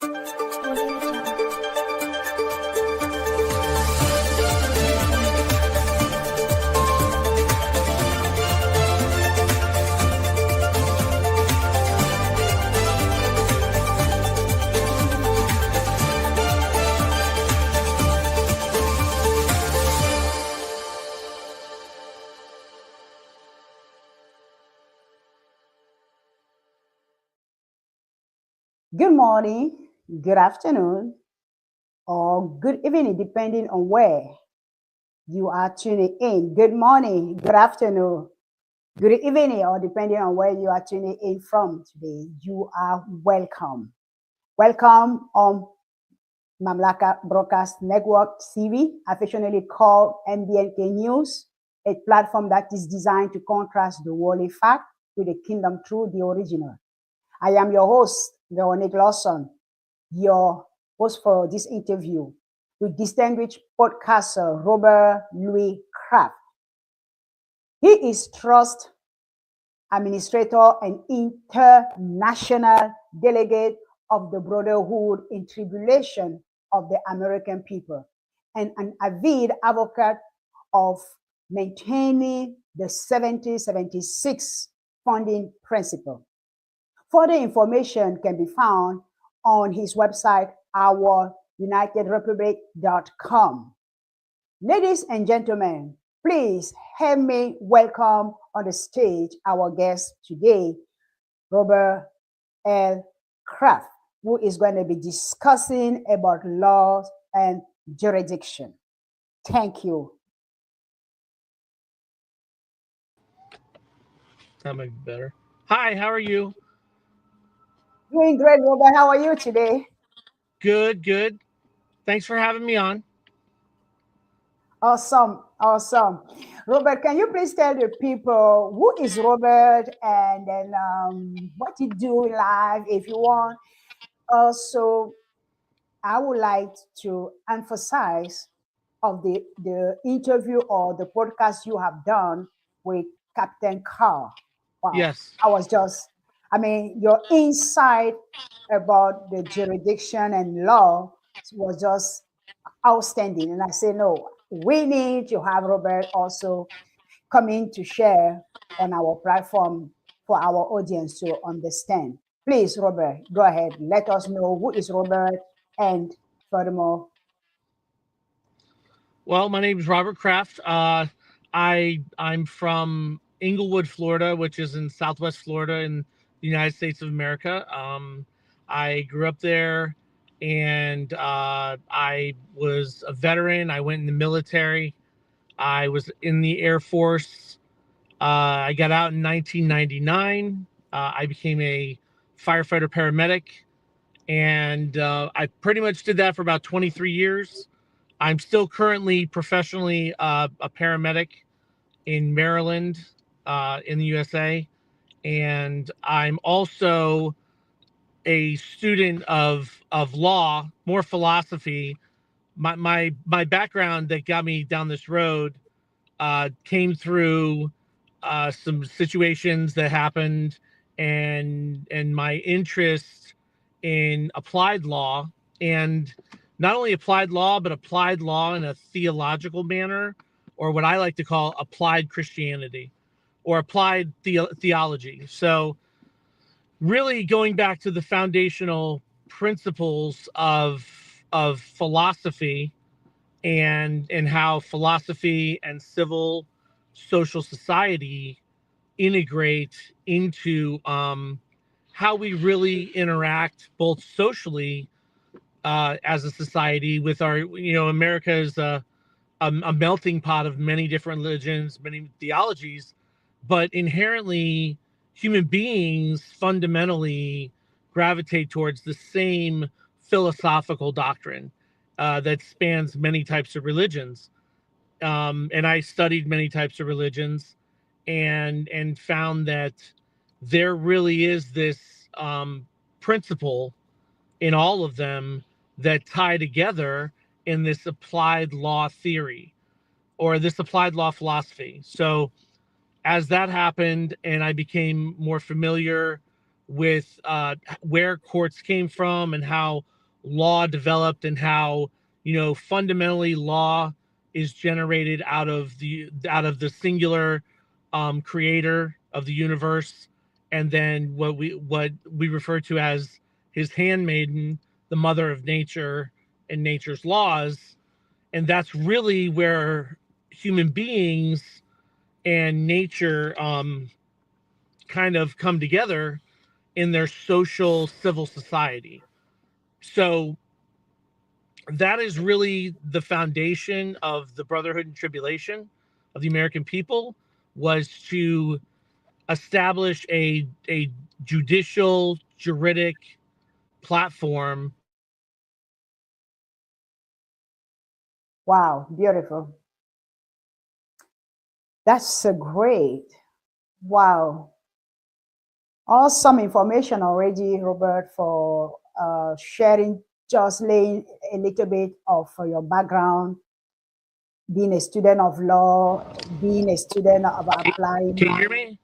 Good morning, good afternoon, or good evening, depending on where you are tuning in. Good morning, good afternoon, good evening, or depending on where you are tuning in from today. You are welcome. Welcome on Mamlakak Broadcast Network TV, affectionately called MBNK News, a platform that is designed to contrast the worldly fact with the kingdom through the original. I am your host, Veronique Lawson, your host for this interview with distinguished podcaster Robert Louis Kraft. He is trust administrator and international delegate of the Brotherhood in Tribulation of the American People and an avid advocate of maintaining the 1776 funding principle. Further information can be found on his website, ourunitedrepublic.com. Ladies and gentlemen, please help me welcome on the stage our guest today, Robert L. Kraft, who is going to be discussing about laws and jurisdiction. Thank you. That might be better. Hi, how are you? Doing great, Robert. How are you today? Good, good. Thanks for having me on. Awesome, awesome. Robert, can you please tell the people who is Robert and then what you do in life if you want? Also, I would like to emphasize of the interview or the podcast you have done with Captain Carr. Wow. Yes. Your insight about the jurisdiction and law was just outstanding. And I say, no, we need to have Robert also come in to share on our platform for our audience to understand. Please, Robert, go ahead. Let us know who is Robert and furthermore. Well, my name is Robert Kraft. I'm from Inglewood, Florida, which is in Southwest Florida in the United States of America. I grew up there, and I was a veteran. I went in the military. I was in the Air Force. I got out in 1999. I became a firefighter paramedic, and I pretty much did that for about 23 years. I'm still currently professionally a paramedic in Maryland, in the USA, and I'm also a student of law, more philosophy. My background that got me down this road came through some situations that happened, and my interest in applied law, and not only applied law, but applied law in a theological manner, or what I like to call applied Christianity or applied theology. So really going back to the foundational principles of philosophy, and how philosophy and civil social society integrate into how we really interact both socially as a society with our, America is a melting pot of many different religions, many theologies, but inherently human beings fundamentally gravitate towards the same philosophical doctrine that spans many types of religions. And I studied many types of religions and found that there really is this principle in all of them that tie together in this applied law theory or this applied law philosophy. So as that happened and I became more familiar with where courts came from and how law developed and how, fundamentally law is generated out of the singular creator of the universe, and then what we refer to as his handmaiden, the mother of nature and nature's laws. And that's really where human beings and nature kind of come together in their social civil society. So that is really the foundation of the Brotherhood and Tribulation of the American people, was to establish a judicial, juridic platform. Wow, beautiful. That's so great. Wow. Awesome information already, Robert, for sharing, just laying a little bit of your background, being a student of law, being a student of applying. Can you hear me?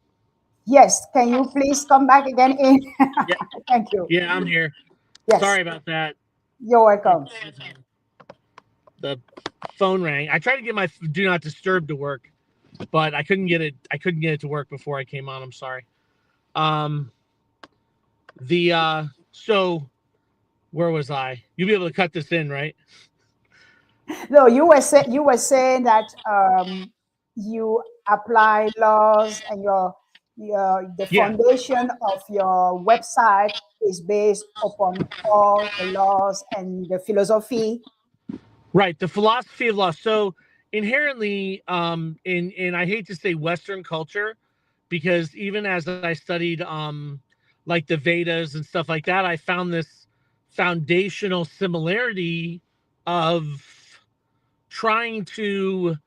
Yes, can you please come back again in? Yeah, Thank you. yeah, I'm here. Yes, Sorry about that. you're welcome. The phone rang. I tried to get my do not disturb to work, but I couldn't get it to work before I came on. I'm sorry. So where was I? You'll be able to cut this in, right? No, you were saying that you apply laws, and the Yeah. foundation of your website is based upon all the laws and the philosophy. Right, the philosophy of law. So inherently, in I hate to say Western culture, because even as I studied like the Vedas and stuff like that, I found this foundational similarity of trying to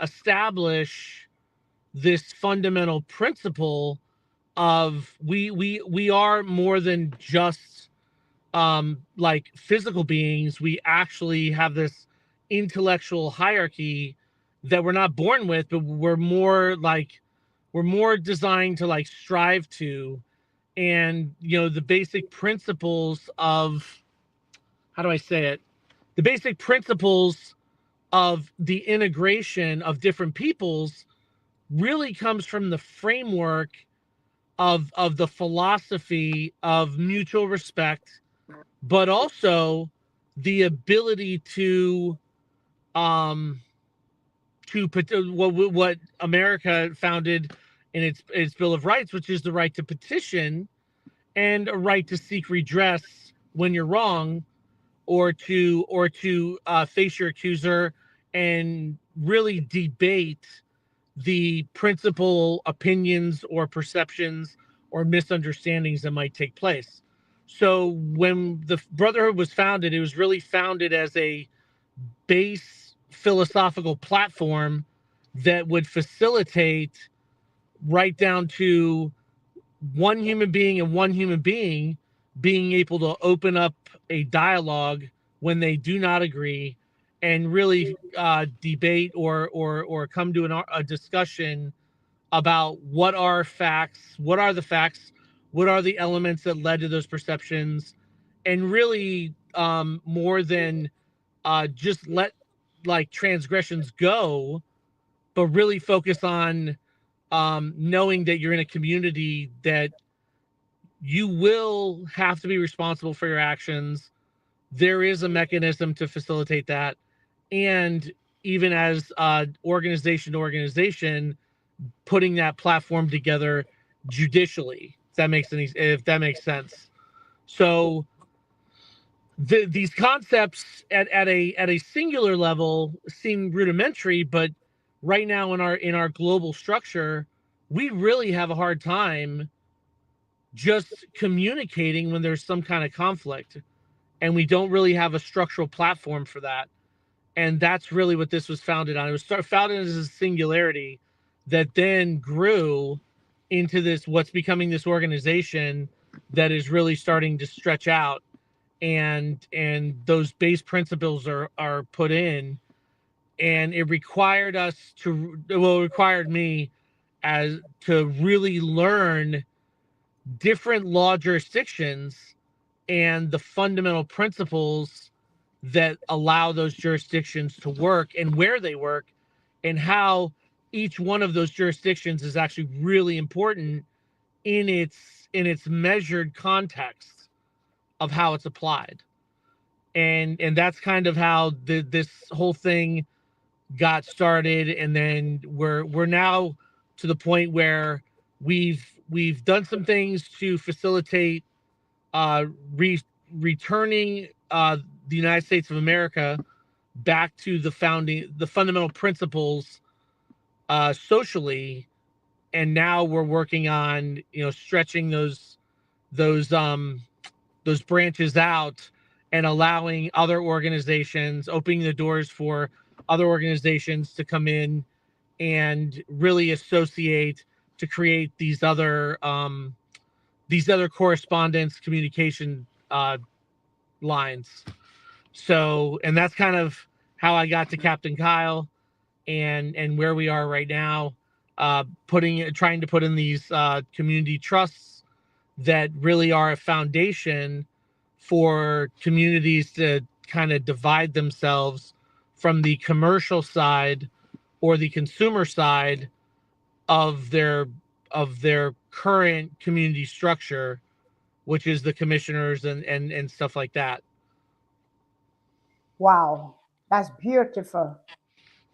establish this fundamental principle of we are more than just like physical beings. We actually have this intellectual hierarchy that we're not born with, but we're more designed to like strive to. And the basic principles of, how do I say it, the basic principles of the integration of different peoples really comes from the framework of the philosophy of mutual respect, but also the ability to what America founded in its Bill of Rights, which is the right to petition and a right to seek redress when you're wrong, or to face your accuser and really debate the principal opinions or perceptions or misunderstandings that might take place. So when the Brotherhood was founded, it was really founded as a base philosophical platform that would facilitate, right down to one human being and one human being being able to open up a dialogue when they do not agree, and really debate or come to a discussion about what are facts, what are the facts, what are the elements that led to those perceptions, and really more than just let like transgressions go, but really focus on knowing that you're in a community that you will have to be responsible for your actions. There is a mechanism to facilitate that. And even as organization to organization, putting that platform together judicially, if that makes sense. So these concepts at a singular level seem rudimentary, but right now in our global structure, we really have a hard time just communicating when there's some kind of conflict, and we don't really have a structural platform for that. And that's really what this was founded on. It was founded as a singularity that then grew into this, what's becoming this organization that is really starting to stretch out, and those base principles are put in. And it required it required me as to really learn different law jurisdictions and the fundamental principles that allow those jurisdictions to work and where they work, and how each one of those jurisdictions is actually really important in its measured context of how it's applied. And that's kind of how this whole thing got started. And then we're now to the point where we've done some things to facilitate returning the United States of America back to the fundamental principles socially. And now we're working on, stretching those branches out and allowing other organizations, opening the doors for other organizations to come in and really associate to create these other correspondence communication lines. So, and that's kind of how I got to Captain Kyle and where we are right now, trying to put in these community trusts that really are a foundation for communities to kind of divide themselves from the commercial side or the consumer side of their current community structure, which is the commissioners and stuff like that. Wow, that's beautiful.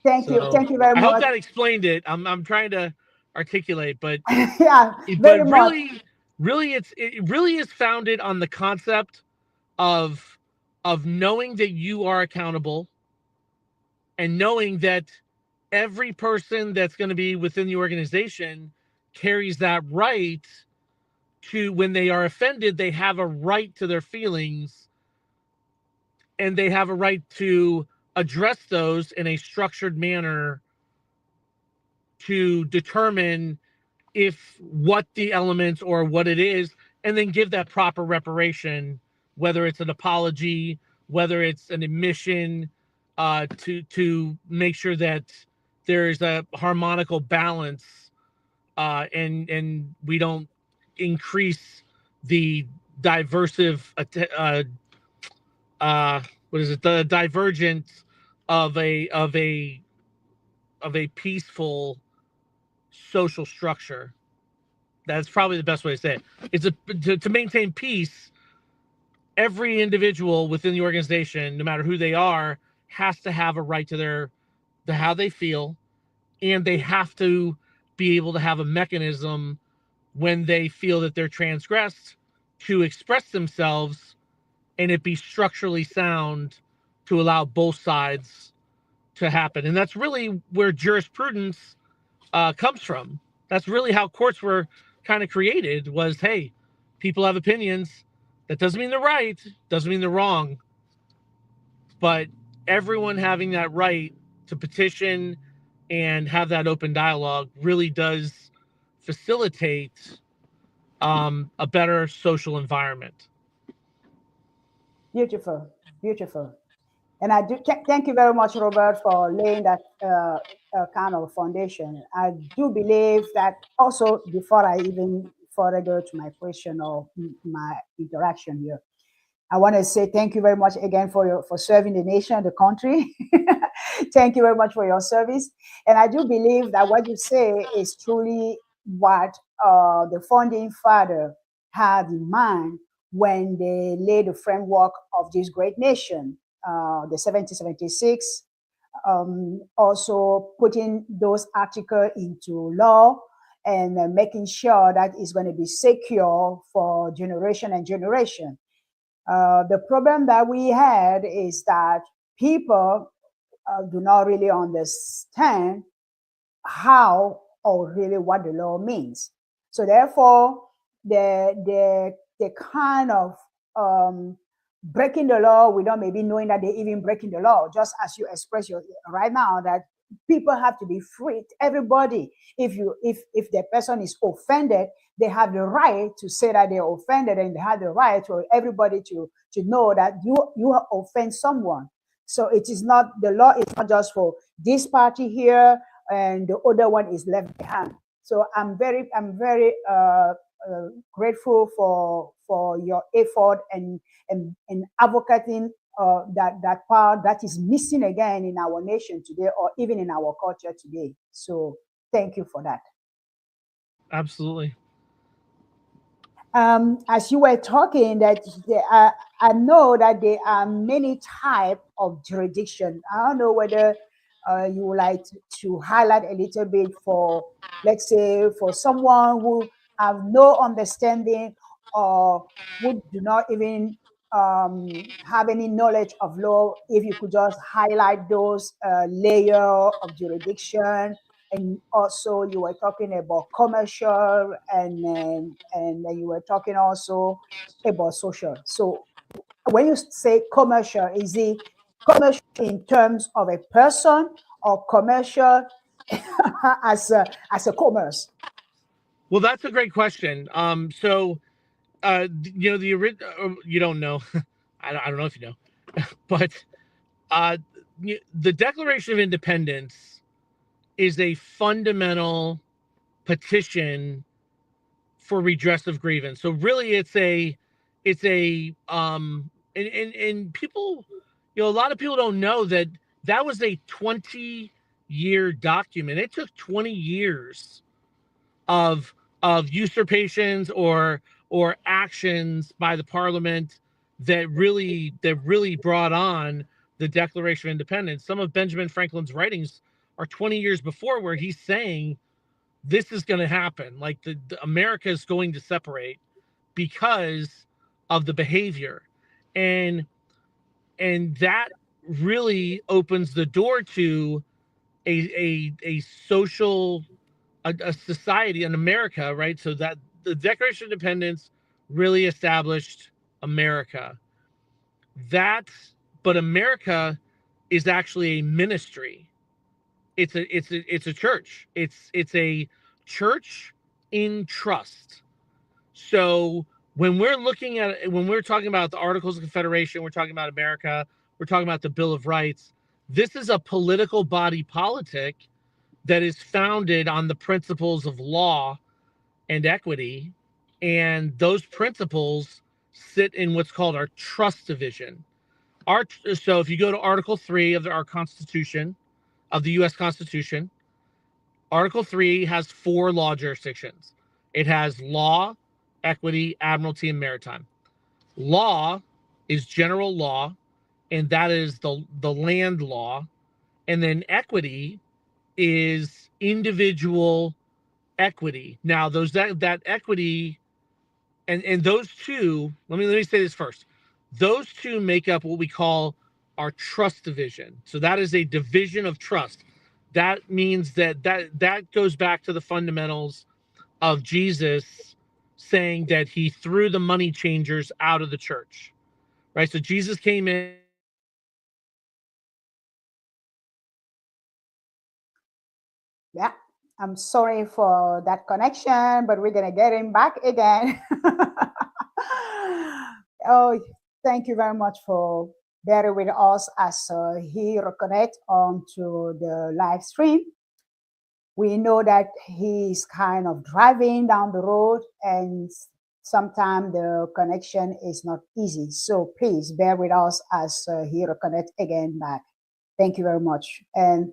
Thank you very much. I hope that explained it. I'm trying to articulate, but yeah, very much. It really is founded on the concept of knowing that you are accountable, and knowing that every person that's going to be within the organization carries that right to, when they are offended, they have a right to their feelings, and they have a right to address those in a structured manner to determine what the elements or what it is, and then give that proper reparation, whether it's an apology, whether it's an admission, to make sure that there's a harmonical balance, and we don't increase the diversive the divergence of a peaceful social structure. That's probably the best way to say it. It's to maintain peace. Every individual within the organization, no matter who they are, has to have a right to how they feel, and they have to be able to have a mechanism when they feel that they're transgressed to express themselves, and it be structurally sound to allow both sides to happen. And that's really where jurisprudence comes from. That's really how courts were kind of created, was, hey, people have opinions. That doesn't mean they're right, doesn't mean they're wrong, but everyone having that right to petition and have that open dialogue really does facilitate a better social environment. Beautiful, beautiful. And I do thank you very much, Robert, for laying that kind of foundation. I do believe that also, before I even further go to my question or my interaction here, I want to say thank you very much again for serving the nation, the country. Thank you very much for your service. And I do believe that what you say is truly what the founding father had in mind when they laid the framework of this great nation, the 1776, also putting those articles into law and making sure that it's going to be secure for generation and generation. The problem that we had is that people do not really understand how or really what the law means. So therefore, the kind of breaking the law without maybe knowing that they're even breaking the law, just as you express right now, that people have to be free. Everybody, if the person is offended, they have the right to say that they're offended, and they have the right for everybody to know that you offend someone. So it is not, the law is not just for this party here and the other one is left behind. So I'm very grateful for your effort and advocating that part that is missing again in our nation today, or even in our culture today. So thank you for that. Absolutely. As you were talking, that I know that there are many type of jurisdiction. I don't know whether you would like to highlight a little bit for, let's say, for someone who have no understanding or who do not even have any knowledge of law. If you could just highlight those layer of jurisdiction, and also you were talking about commercial, and then you were talking also about social. So when you say commercial, is it commercial in terms of a person or commercial as a commerce? Well, that's a great question. You don't know. I don't know if you know, but uh, the Declaration of Independence is a fundamental petition for redress of grievance. So really, and people, a lot of people don't know that that was a 20-year document. It took 20 years of usurpations or actions by the parliament that really brought on the Declaration of Independence. Some of Benjamin Franklin's writings are 20 years before, where he's saying this is going to happen. Like the America is going to separate because of the behavior, and that really opens the door to a social a society in America, right? So that the Declaration of Independence really established America. That, but America is actually a ministry. It's a church. It's a church in trust. So when we're talking about the Articles of Confederation, we're talking about America, we're talking about the Bill of Rights. This is a political body politic that is founded on the principles of law and equity. And those principles sit in what's called our trust division. So if you go to Article 3 of our Constitution, of the U.S. Constitution, Article 3 has 4 law jurisdictions. It has law, equity, admiralty, and maritime. Law is general law, and that is the land law. And then equity is individual equity. Now, that equity and those two, let me say this first. Those two make up what we call our trust division. So that is a division of trust. That means that goes back to the fundamentals of Jesus saying that he threw the money changers out of the church. Right? So Jesus came in. Yeah, I'm sorry for that connection, but we're gonna get him back again. Oh, thank you very much for bearing with us as he reconnect onto the live stream. We know that he's kind of driving down the road, and sometimes the connection is not easy. So please bear with us as he reconnect again back. Thank you very much. And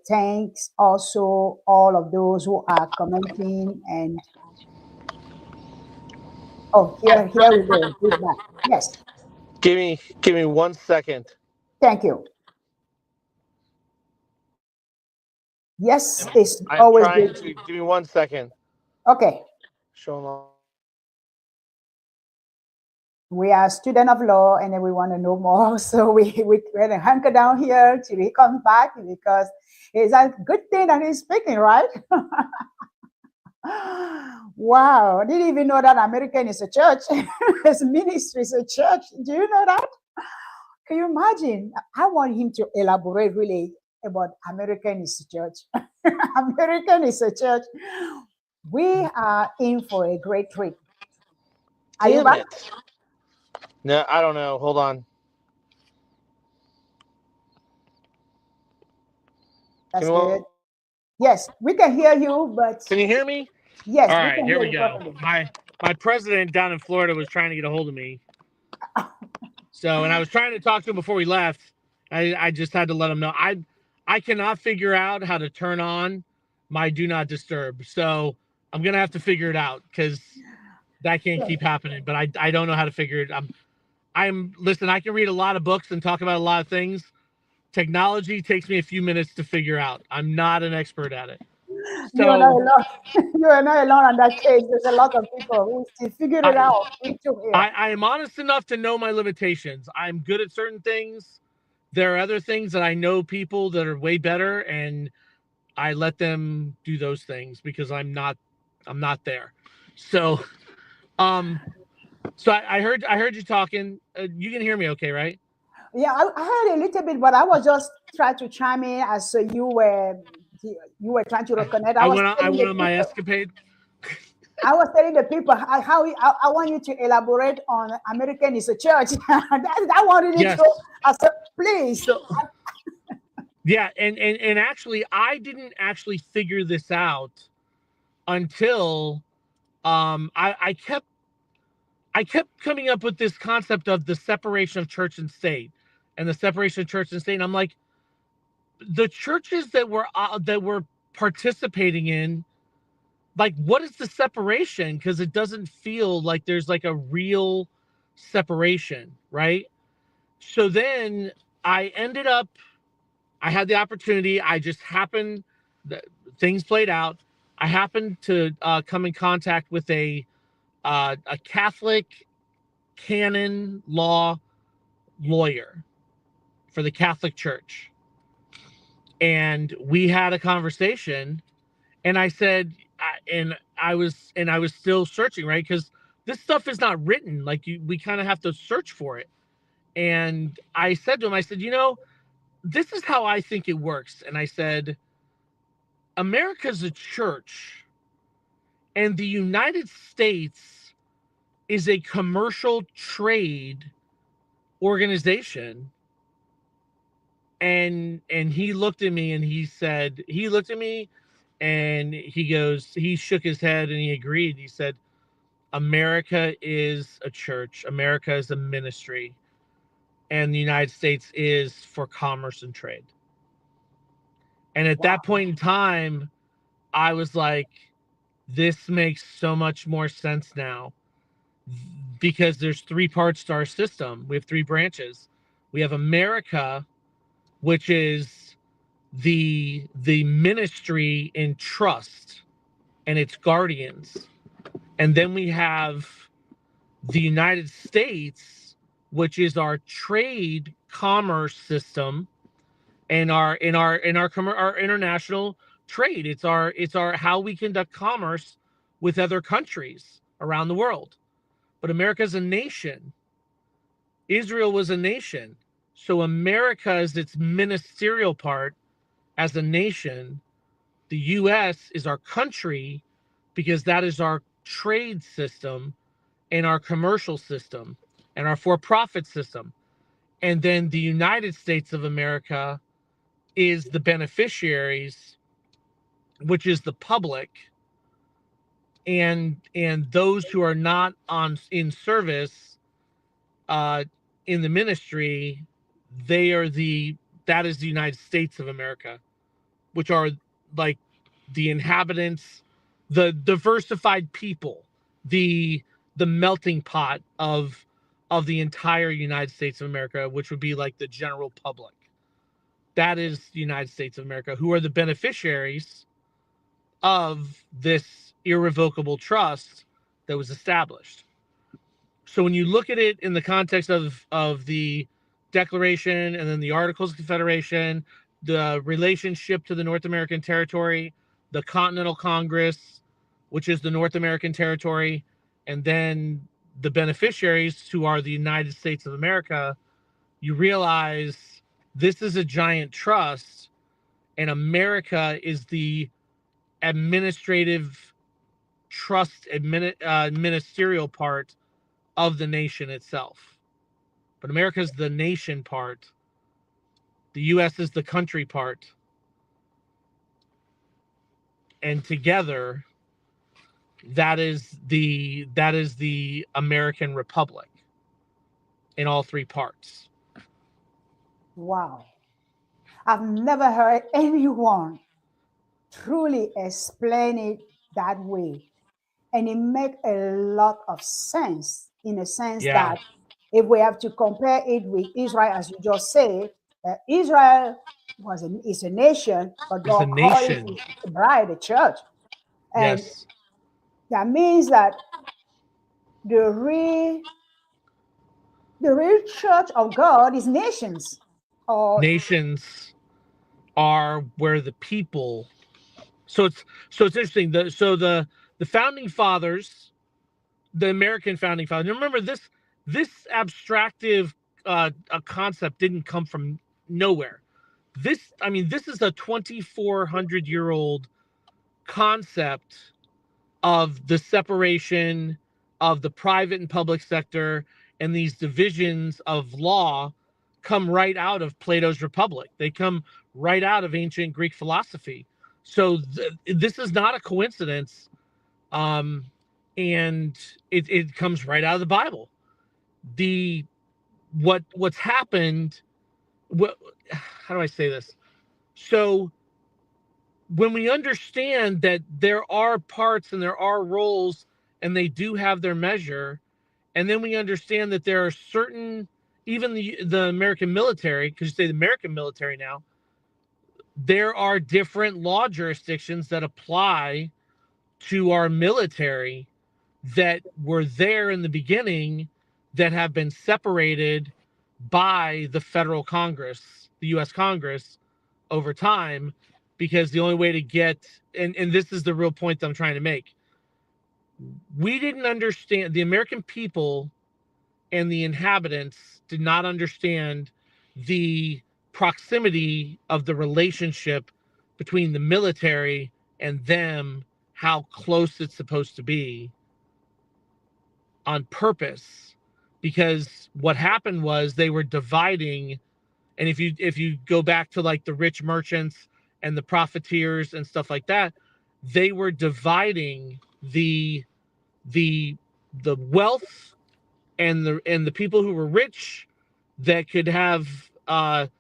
thanks also all of those who are commenting. And oh, here we go. He's back. Yes, Give me 1 second. thank you. Yes, it's I'm always trying good. to give me 1 second. Okay, Show them. we are student of law, and then we want to know more. So we're going to hunker down here till he comes back, because it's a good thing that he's speaking, right? Wow, I didn't even know that American is a church. His ministry is a church. Do you know that? Can you imagine? I want him to elaborate really about American is a church. American is a church. We are in for a great trip. Are you back? It. No, I don't know. Hold on. That's good. Yes, we can hear you, but Can you hear me? Yes, All we right, can here hear we you go. perfectly. My president down in Florida was trying to get a hold of me. So, and I was trying to talk to him before we left. I just had to let him know. I cannot figure out how to turn on my do not disturb. So I'm gonna have to figure it out because that can't keep happening. But I don't know how to figure it. Listen, I can read a lot of books and talk about a lot of things. Technology takes me a few minutes to figure out. I'm not an expert at it. You are not So alone. You are not alone on that case. There's a lot of people who still figured it I out. Me too here. I am honest enough to know my limitations. I'm good at certain things. There are other things that I know people that are way better, and I let them do those things because I'm not there. So I heard you talking. You can hear me okay, right? Yeah, I heard a little bit, but I was just trying to chime in as you were trying to reconnect. I went on my escapade. I was telling the people I want you to elaborate on American is a church. I wanted it Yes. to. I said, please. So, Yeah, and actually I didn't actually figure this out until I kept coming up with this concept of the separation of church and state and the separation of church and state. And I'm like, the churches that were participating in, like, what is the separation? Because it doesn't feel like there's like a real separation, right? So then I ended up, I had the opportunity. I just happened, things played out. I happened to come in contact with a Catholic canon law lawyer for the Catholic Church. And we had a conversation, and I said, I was still searching, right? Because this stuff is not written. Like we kind of have to search for it. And I said to him, I said, this is how I think it works. And I said, America's a church, and the United States is a commercial trade organization. And he looked at me and he looked at me and he shook his head and he agreed. He said, America is a church, America is a ministry, and the United States is for commerce and trade. And at that point in time, I was like, this makes so much more sense now, because there's three parts to our system. We have three branches. We have America, which is the ministry in trust and its guardians. And then we have the United States, which is our trade commerce system and our international trade. It's our how we conduct commerce with other countries around the world. But America's a nation. Israel was a nation. So America is its ministerial part as a nation. The US is our country because that is our trade system and our commercial system and our for-profit system. And then the United States of America is the beneficiaries, which is the public, and those who are not in service in the ministry, that is the United States of America, which are like the inhabitants, the diversified people, the melting pot of the entire United States of America, which would be like the general public. That is the United States of America, who are the beneficiaries of this irrevocable trust that was established. So when you look at it in the context of the Declaration and then the Articles of Confederation, the relationship to the North American territory, the Continental Congress, which is the North American territory, and then the beneficiaries, who are the United States of America, you realize this is a giant trust, and America is the administrative trust ministerial part of the nation itself. But America is the nation part. The U.S. is the country part. And together, that is the American Republic in all three parts. Wow. I've never heard anyone truly explain it that way. And it makes a lot of sense, in a sense Yeah, that if we have to compare it with Israel, as you just said, Israel is a nation, but it's a God called it nation. his bride, the church. And Yes, that means that the real the real church of God is nations. Or nations are where the people. So it's interesting. The founding fathers, the American founding fathers. Remember this abstractive a concept didn't come from nowhere. This is a 2,400-year-old concept of the separation of the private and public sector, and these divisions of law come right out of Plato's Republic. They come right out of ancient Greek philosophy. So this is not a coincidence, and it comes right out of the Bible. What's happened? How do I say this? So when we understand that there are parts and there are roles and they do have their measure, and then we understand that there are certain, even the American military, because you say the American military now, there are different law jurisdictions that apply to our military that were there in the beginning that have been separated by the federal Congress, the US Congress, over time, because the only way to get, and this is the real point that I'm trying to make, we didn't understand, the American people and the inhabitants did not understand the proximity of the relationship between the military and them, how close it's supposed to be, on purpose. Because what happened was they were dividing, and if you go back to like the rich merchants and the profiteers and stuff like that, they were dividing the wealth and the people who were rich that could have that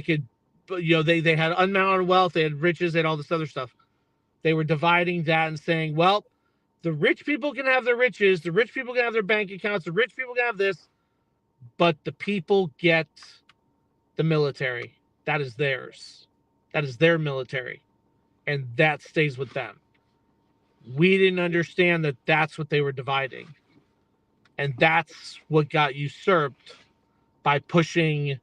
could, they had unmounted wealth, they had riches, they had all this other stuff. They were dividing that and saying, well, the rich people can have their riches, the rich people can have their bank accounts, the rich people can have this, but the people get the military. That is theirs. That is their military, and that stays with them. We didn't understand that that's what they were dividing, and that's what got usurped by pushing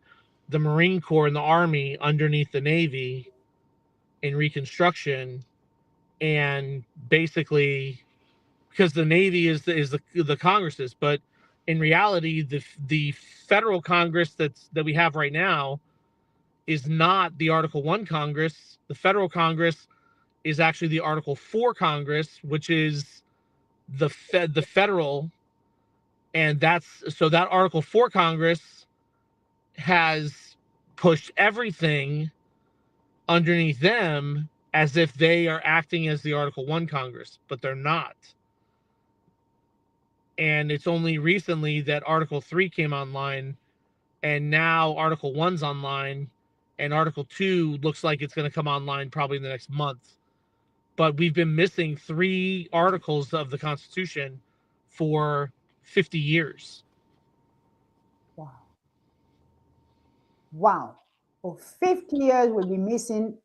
the Marine Corps and the Army underneath the Navy in Reconstruction. And basically, because the Navy is the Congresses, but in reality, the federal Congress that we have right now is not the Article 1 Congress. The federal Congress is actually the Article 4 Congress, which is the federal, and that Article 4 Congress has pushed everything underneath them as if they are acting as the Article 1 Congress, but they're not. And it's only recently that Article 3 came online, and now Article 1's online, and Article 2 looks like it's going to come online probably in the next month. But we've been missing 3 articles of the Constitution for 50 years. wow. Wow. For 50 years, we'll be missing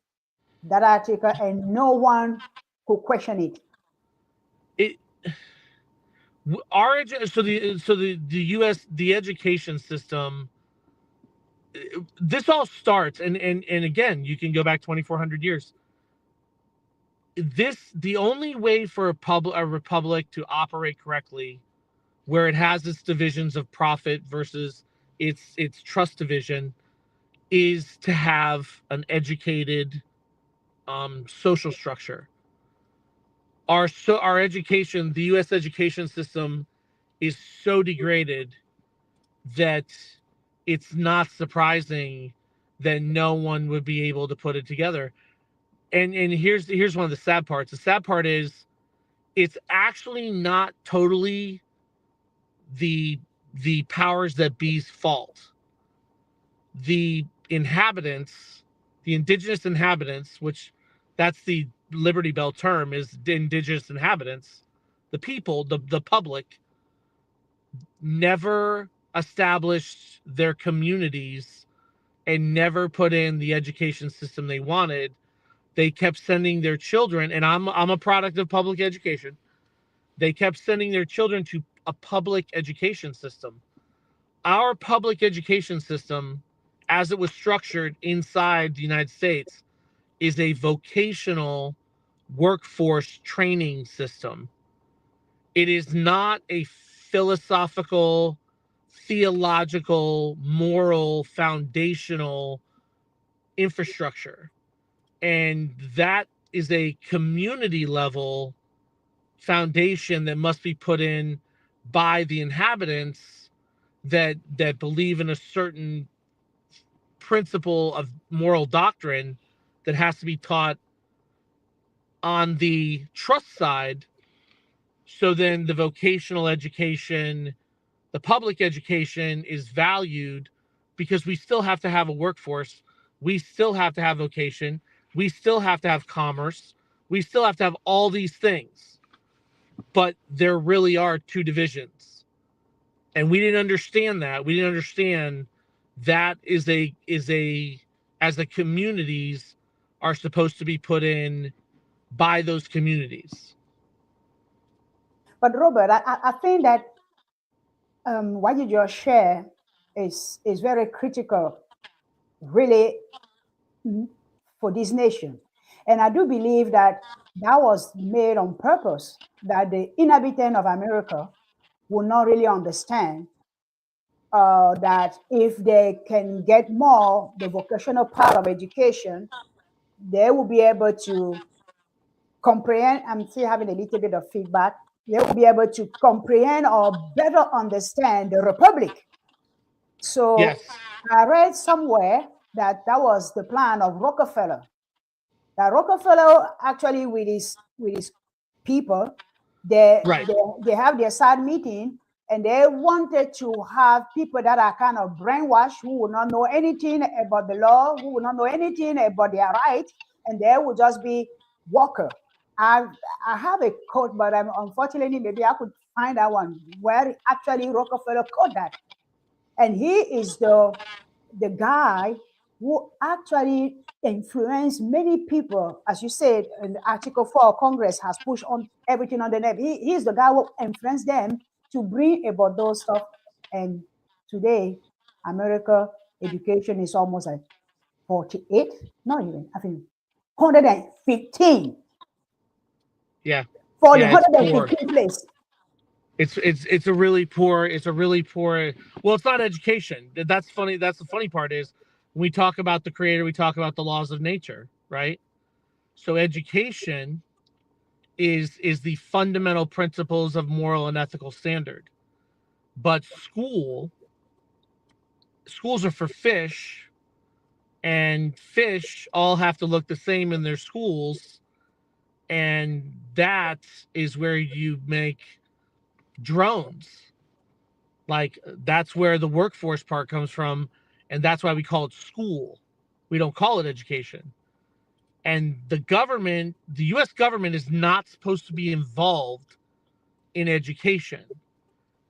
that article and no one could question it. The U.S., the education system, this all starts, and again, you can go back 2,400 years. The only way for a republic to operate correctly, where it has its divisions of profit versus its trust division, is to have an educated social structure. Our education, the U.S. education system, is so degraded that it's not surprising that no one would be able to put it together. And here's one of the sad parts. The sad part is it's actually not totally the powers that be's fault. The inhabitants, the indigenous inhabitants, which that's the Liberty Bell term, is the indigenous inhabitants, the people, the public, never established their communities and never put in the education system they wanted. They kept sending their children, and I'm a product of public education. They kept sending their children to a public education system. Our public education system, as it was structured inside the United States, is a vocational workforce training system. It is not a philosophical, theological, moral, foundational infrastructure. And that is a community level foundation that must be put in by the inhabitants that believe in a certain principle of moral doctrine that has to be taught on the trust side. So then the vocational education, the public education is valued, because we still have to have a workforce. We still have to have vocation. We still have to have commerce. We still have to have all these things. But there really are two divisions. And we didn't understand that. We didn't understand that is as the communities are supposed to be put in by those communities. But Robert, I think that what you just share is very critical, really, for this nation. And I do believe that that was made on purpose, that the inhabitant of America will not really understand that if they can get more the vocational part of education, they will be able to comprehend. I'm still having a little bit of feedback. They will be able to comprehend or better understand the republic. So Yes. I read somewhere that that was the plan of Rockefeller. That Rockefeller actually with his people, they Right. they have their side meeting, and they wanted to have people that are kind of brainwashed, who will not know anything about the law, who will not know anything about their right, and they will just be worker. I have a quote, but unfortunately maybe I could find that one where actually Rockefeller quote that, and he is the guy who actually influenced many people. As you said, in Article 4 of Congress has pushed on everything on the net. He's the guy who influenced them to bring about those stuff. And today, America education is almost like 48, not even, I think 115. Yeah. For the Yeah, it's poor. 115 place. It's a really poor, well, it's not education. That's funny. That's the funny part is when we talk about the creator, we talk about the laws of nature, right? So education is the fundamental principles of moral and ethical standard. But schools are for fish, and fish all have to look the same in their schools, and that is where you make drones. Like, that's where the workforce part comes from, and that's why we call it school. We don't call it education. And the US government is not supposed to be involved in education.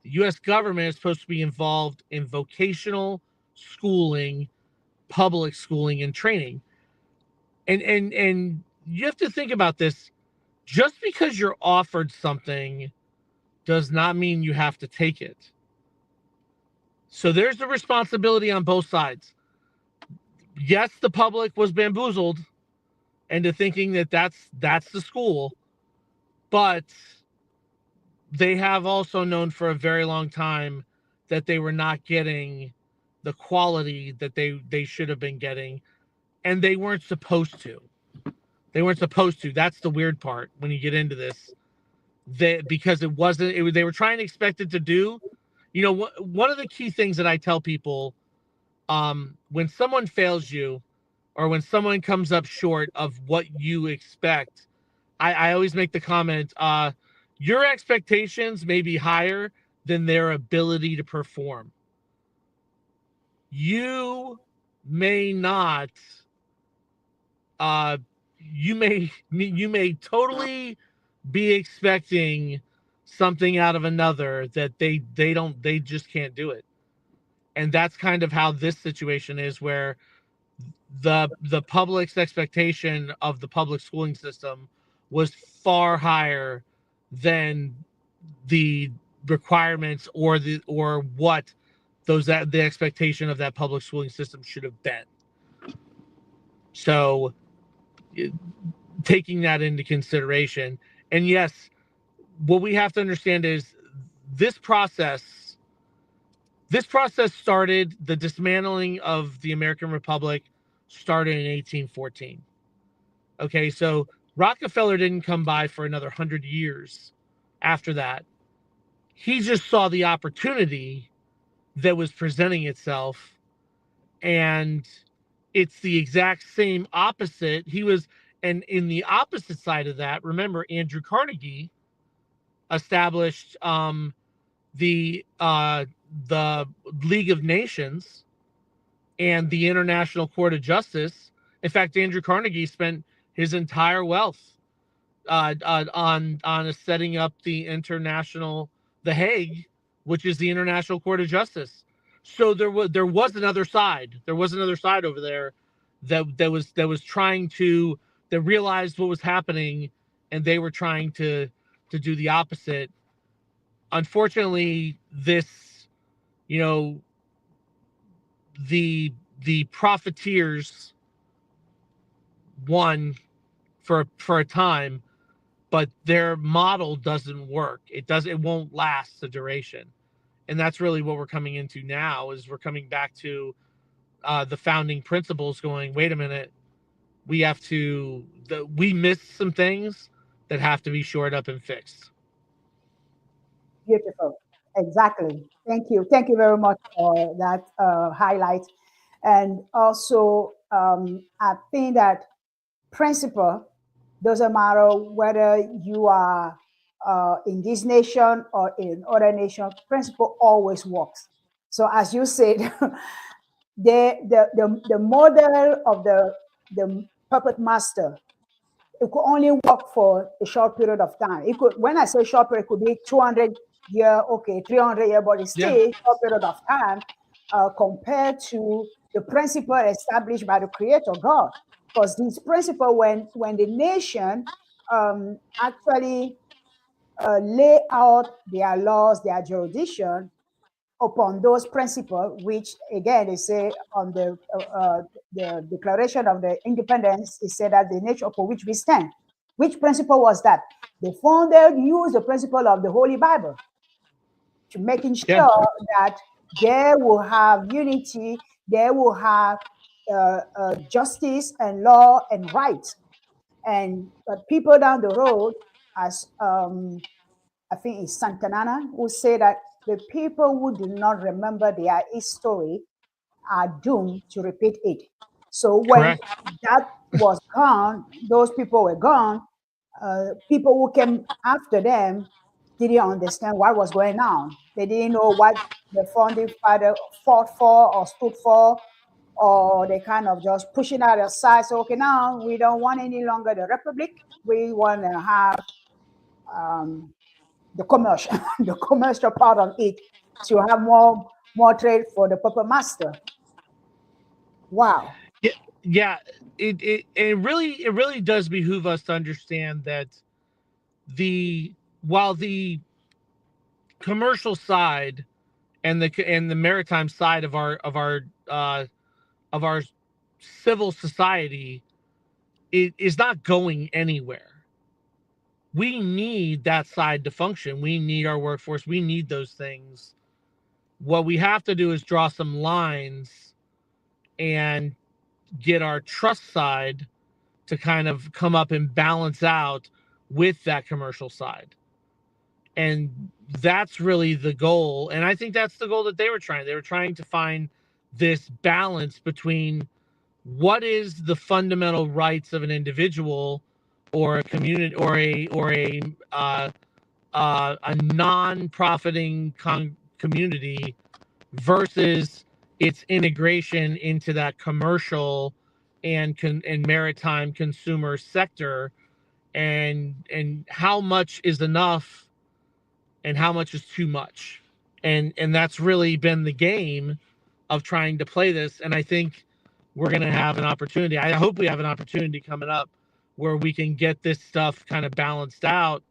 The US government is supposed to be involved in vocational schooling, public schooling, and training. And you have to think about this. Just because you're offered something does not mean you have to take it. So there's the responsibility on both sides. Yes, the public was bamboozled into thinking that that's the school, but they have also known for a very long time that they were not getting the quality that they should have been getting, and they weren't supposed to. They weren't supposed to. That's the weird part when you get into this. Because it wasn't, they were trying to expect it to do. You know, one of the key things that I tell people, when someone fails you, or when someone comes up short of what you expect, I always make the comment, your expectations may be higher than their ability to perform. You may not, you may totally be expecting something out of another that they just can't do it. And that's kind of how this situation is, where the public's expectation of the public schooling system was far higher than the requirements or what the expectation of that public schooling system should have been. So taking that into consideration, and yes, what we have to understand is this process started, the dismantling of the American Republic started in 1814. Okay, so Rockefeller didn't come by for another 100 years after that. He just saw the opportunity that was presenting itself, and it's the exact same opposite. And in the opposite side of that, remember, Andrew Carnegie established the League of Nations and the International Court of Justice. In fact, Andrew Carnegie spent his entire wealth on setting up the The Hague, which is the International Court of Justice. So there was another side. There was another side over there that was trying to, that realized what was happening, and they were trying to do the opposite. Unfortunately, this, the profiteers won for a time, but their model doesn't work. It won't last the duration. And that's really what we're coming into now, is we're coming back to the founding principles, going, wait a minute, we missed some things that have to be shored up and fixed. Beautiful. Exactly. Thank you. Thank you very much for that highlight. And also, I think that principle doesn't matter whether you are in this nation or in other nation. Principle always works. So, as you said, the model of the puppet master, it could only work for a short period of time. It could, when I say short period, it could be 200 year, okay, 300 year, but it's still a short period of time compared to the principle established by the Creator God. Because this principle, when the nation actually lay out their laws, their jurisdiction upon those principles, which again they say on the Declaration of the Independence, it said that the nature for which we stand. Which principle was that? The founder used the principle of the Holy Bible to making sure that they will have unity, they will have justice and law and rights. And people down the road, as I think it's Santana, who say that the people who do not remember their history are doomed to repeat it. So when that was gone, those people were gone. People who came after them didn't understand what was going on. They didn't know what the founding father fought for or stood for, or they kind of just pushing out aside. So, okay, now we don't want any longer the republic. We want to have the commercial part of it, to have more trade for the puppet master. Wow. Yeah. It really does behoove us to understand that while the commercial side and the maritime side of our civil society is not going anywhere. We need that side to function. We need our workforce. We need those things. What we have to do is draw some lines and get our trust side to kind of come up and balance out with that commercial side. And that's really the goal. And I think that's the goal that they were trying to find this balance between what is the fundamental rights of an individual or a community or a a non-profiting community versus its integration into that commercial and maritime consumer sector, and how much is enough and how much is too much. And that's really been the game of trying to play this. And I think we're going to have an opportunity. I hope we have an opportunity coming up where we can get this stuff kind of balanced out,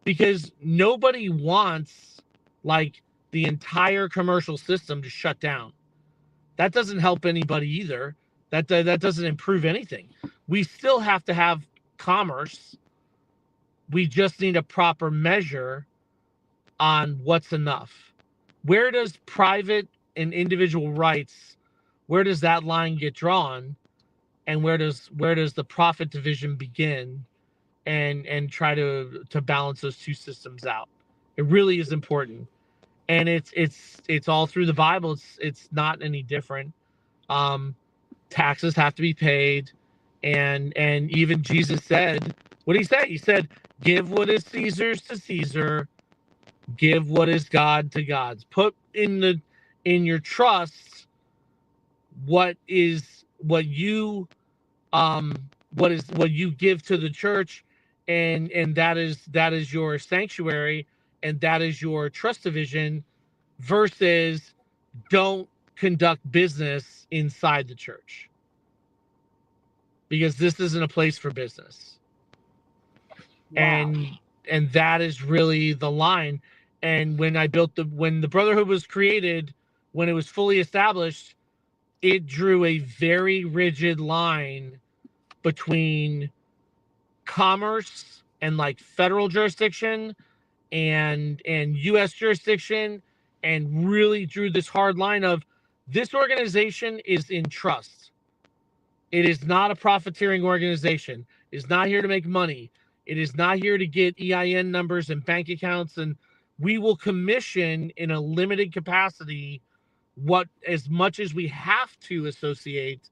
because nobody wants like the entire commercial system to shut down. That doesn't help anybody either. That doesn't improve anything. We still have to have commerce. We just need a proper measure on what's enough. Where does private and individual rights, where does that line get drawn, and where does the profit division begin, and try to balance those two systems out? It really is important, and it's all through the Bible. It's not any different. Taxes have to be paid, and even Jesus said, what did he say? He said, "Give what is Caesar's to Caesar, give what is God to God's." Put in your trusts what you give to the church, and that is your sanctuary, and that is your trust division, versus don't conduct business inside the church, because this isn't a place for business. Wow. And that is really the line. And when the Brotherhood was created, when it was fully established, it drew a very rigid line between commerce and like federal jurisdiction and U.S. jurisdiction, and really drew this hard line of, this organization is in trust. It is not a profiteering organization. It is not here to make money. It is not here to get EIN numbers and bank accounts, and we will commission in a limited capacity as much as we have to associate,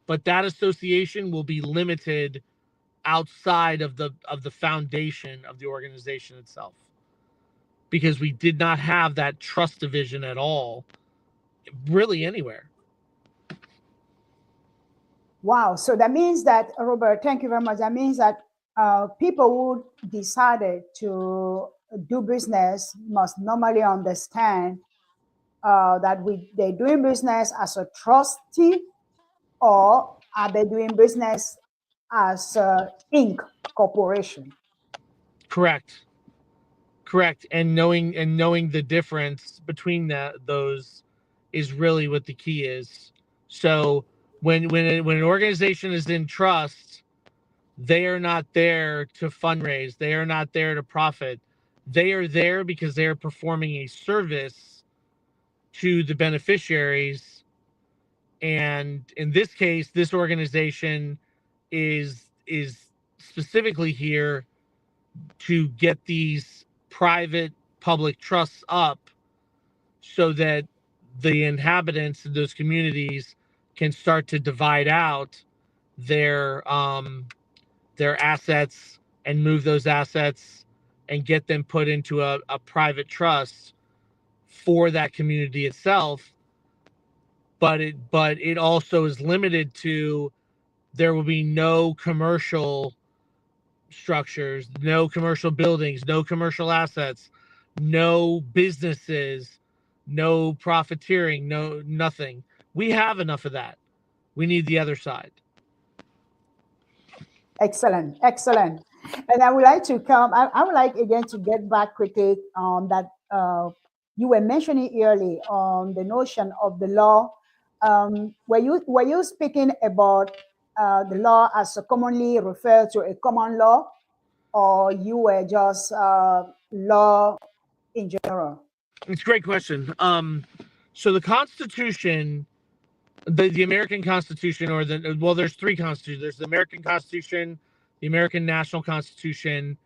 but that association will be limited outside of the foundation of the organization itself, because we did not have that trust division at all, really anywhere. Wow. So that means that, Robert, thank you very much. That means that people who decided to do business must normally understand that they're doing business as a trustee, or are they doing business as a Inc. corporation? Correct. And knowing the difference between those is really what the key is. So when an organization is in trust, they are not there to fundraise. They are not there to profit. They are there because they are performing a service to the beneficiaries. And in this case, this organization is specifically here to get these private public trusts up, so that the inhabitants of those communities can start to divide out their assets and move those assets and get them put into a private trust for that community itself. But it also is limited to, there will be no commercial structures, no commercial buildings, no commercial assets, no businesses, no profiteering, no nothing. We have enough of that. We need the other side. Excellent. And I would like to I would like again to get back quickly on that you were mentioning earlier on the notion of the law. Were you speaking about the law as commonly referred to a common law, or you were just law in general? It's a great question. So the Constitution, the American Constitution, or there's three constitutions. There's the American Constitution, the American National Constitution,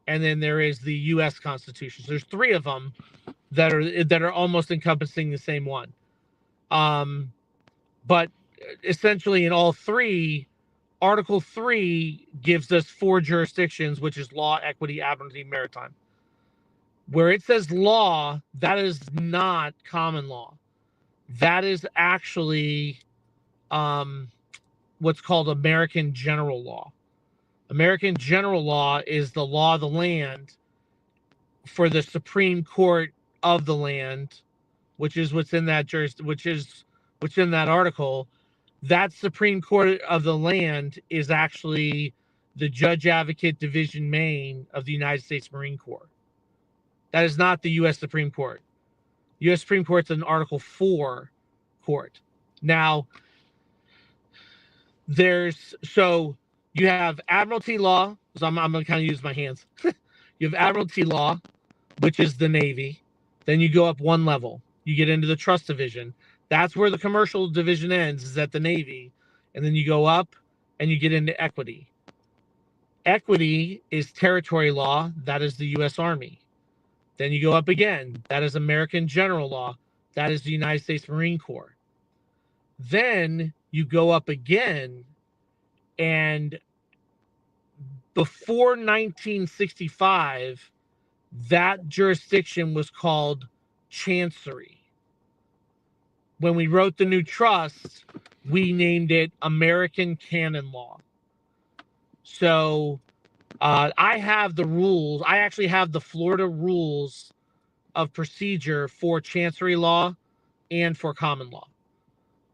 and then there is the U.S. Constitution. So there's three of them that are almost encompassing the same one. But essentially in all three, Article 3 gives us 4 jurisdictions, which is law, equity, admiralty, maritime. Where it says law, that is not common law. That is actually what's called American general law. American general law is the law of the land for the Supreme Court of the land, which is what's in that which in that article. That Supreme Court of the land is actually the Judge Advocate Division Main of the United States Marine Corps. That is not the U.S. Supreme Court. U.S. Supreme Court's an Article 4 court. Now, you have Admiralty law. So I'm going to kind of use my hands. You have Admiralty law, which is the Navy. Then you go up one level. You get into the Trust Division. That's where the Commercial Division ends, is at the Navy. And then you go up and you get into Equity. Equity is territory law. That is the U.S. Army. Then you go up again. That is American general law. That is the United States Marine Corps. Then you go up again, and before 1965, that jurisdiction was called Chancery. When we wrote the new trust, we named it American Canon Law. So I have the rules. I actually have the Florida rules of procedure for Chancery law and for common law.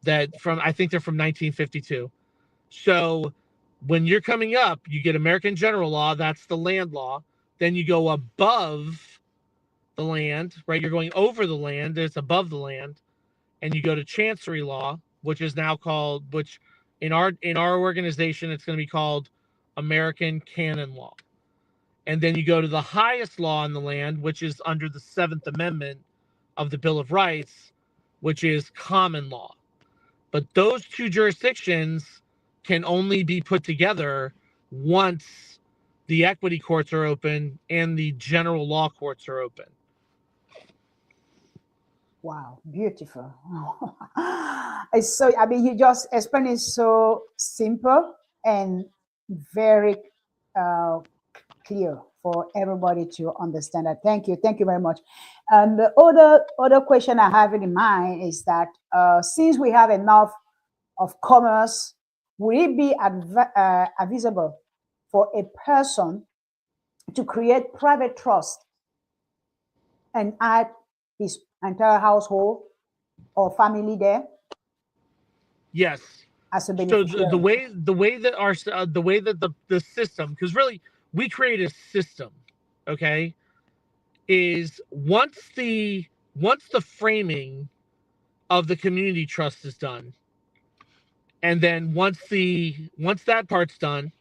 I think they're from 1952. So when you're coming up, you get American general law, that's the land law. Then you go above the land, right? You're going over the land, it's above the land, and you go to Chancery law, which is now called, which in our organization, it's going to be called American Canon Law. And then you go to the highest law in the land, which is under the 7th Amendment of the Bill of Rights, which is common law. But those two jurisdictions can only be put together once the equity courts are open and the general law courts are open. Wow, beautiful. It's so, I mean, you just explained it so simple and very clear for everybody to understand that. Thank you very much. And the other question I have in mind is that since we have enough of commerce, would it be advisable for a person to create private trust and add his entire household or family there? Yes. As a so the way that the system, because really we create a system, okay, is once the framing of the community trust is done, and then once that part's done,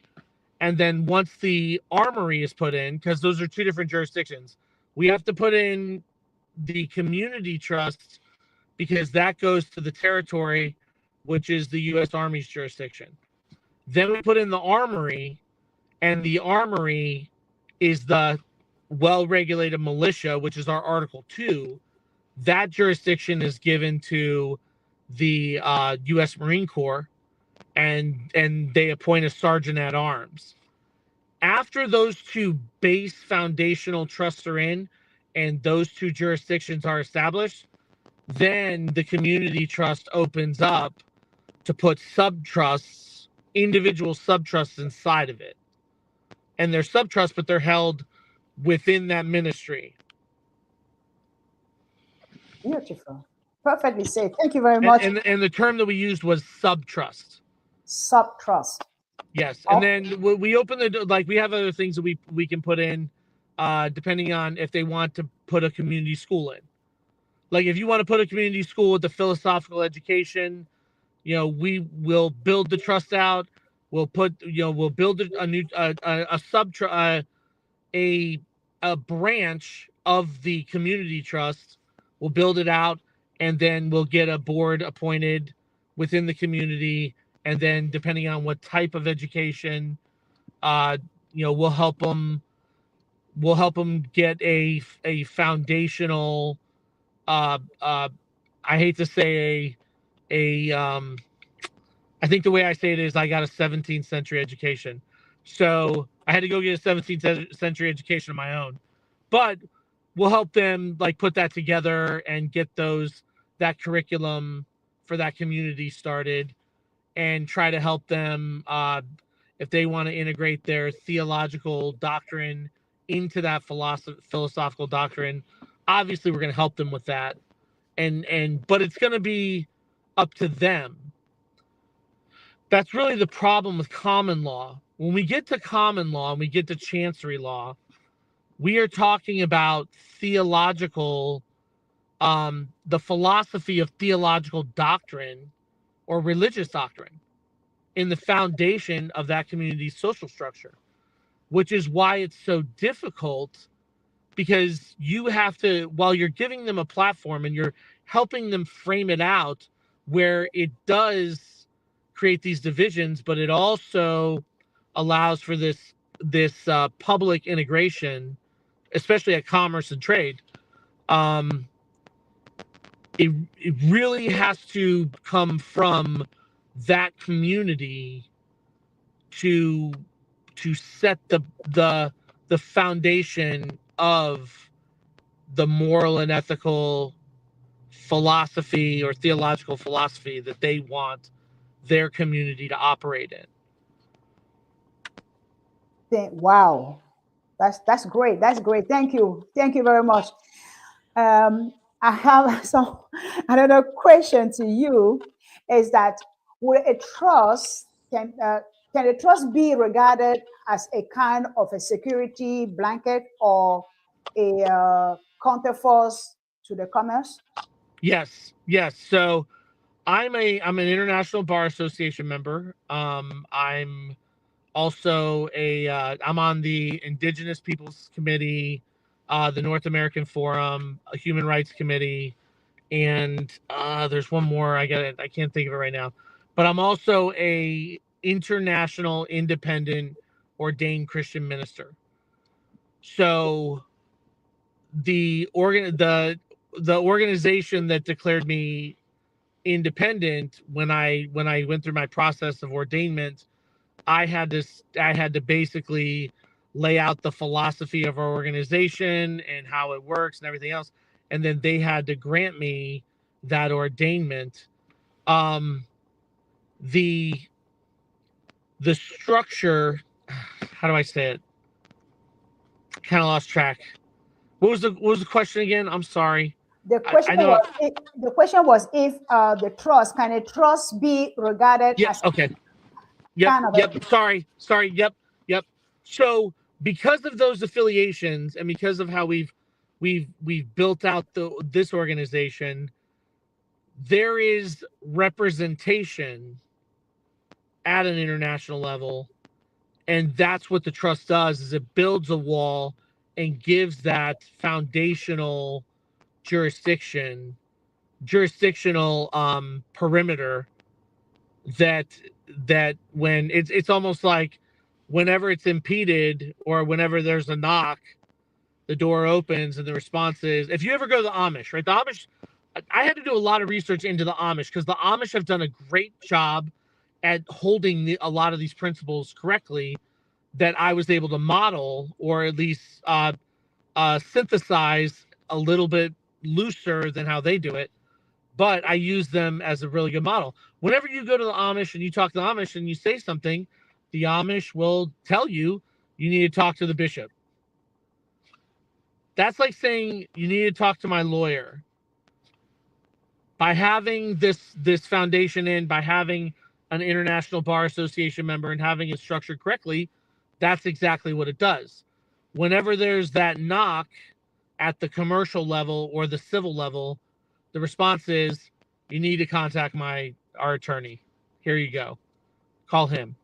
and then once the armory is put in, because those are two different jurisdictions, we have to put in the community trust because that goes to the territory, which is the U.S. Army's jurisdiction. Then we put in the armory, and the armory is the well-regulated militia, which is our Article 2. That jurisdiction is given to the U.S. Marine Corps, and they appoint a sergeant at arms. After those two base foundational trusts are in, and those two jurisdictions are established, then the community trust opens up to put sub-trusts, individual sub-trusts inside of it. And they're sub-trusts, but they're held within that ministry. Beautiful. Perfectly said. Thank you very much. And the term that we used was sub-trust. Sub-trust. Yes. And then we open the, like, we have other things that we can put in depending on if they want to put a community school in. Like if you want to put a community school with the philosophical education, we will build the trust out. We'll put, we'll build a new a branch of the community trust. We'll build it out, and then we'll get a board appointed within the community. And then depending on what type of education, we'll help them get a foundational, I hate to say I think the way I say it is I got a 17th century education. So I had to go get a 17th century education of my own. But we'll help them like put that together and get that curriculum for that community started, and try to help them if they want to integrate their theological doctrine into that philosophical doctrine. Obviously, we're going to help them with that, but it's going to be up to them. That's really the problem with common law. When we get to common law and we get to chancery law, we are talking about theological, the philosophy of theological doctrine or religious doctrine in the foundation of that community's social structure, which is why it's so difficult, because you have to, while you're giving them a platform and you're helping them frame it out where it does create these divisions, but it also allows for this public integration, especially at commerce and trade. It really has to come from that community to set the foundation of the moral and ethical philosophy or theological philosophy that they want their community to operate in. Wow, that's great. That's great. Thank you. Thank you very much. I have some another question to you. Is that will a trust can a trust be regarded as a kind of a security blanket or a counterforce to the commerce? Yes. So I'm an International Bar Association member. I'm also I'm on the Indigenous Peoples Committee, the North American Forum, a Human Rights Committee, and there's one more. I can't think of it right now. But I'm also a international independent ordained Christian minister. So the organization that declared me independent when I went through my process of ordainment, I had to basically lay out the philosophy of our organization and how it works and everything else, and then they had to grant me that ordainment. The structure, how do I say it? Kind of lost track. What was the question again? I'm sorry. The question was if the trust, can a trust be regarded as Okay. Yep. Sorry. Yep. So because of those affiliations and because of how we've built out this organization, there is representation at an international level, and that's what the trust does, is it builds a wall and gives that foundational jurisdictional perimeter that when it's almost like whenever it's impeded or whenever there's a knock, the door opens and the response is, if you ever go to the Amish, right? The Amish, I had to do a lot of research into the Amish because the Amish have done a great job at holding a lot of these principles correctly that I was able to model, or at least synthesize a little bit looser than how they do it. But I use them as a really good model. Whenever you go to the Amish and you talk to the Amish and you say something, the Amish will tell you need to talk to the bishop. That's like saying you need to talk to my lawyer. By having this foundation by having an International Bar Association member and having it structured correctly, that's exactly what it does. Whenever there's that knock at the commercial level or the civil level, the response is, you need to contact our attorney. Here you go. Call him.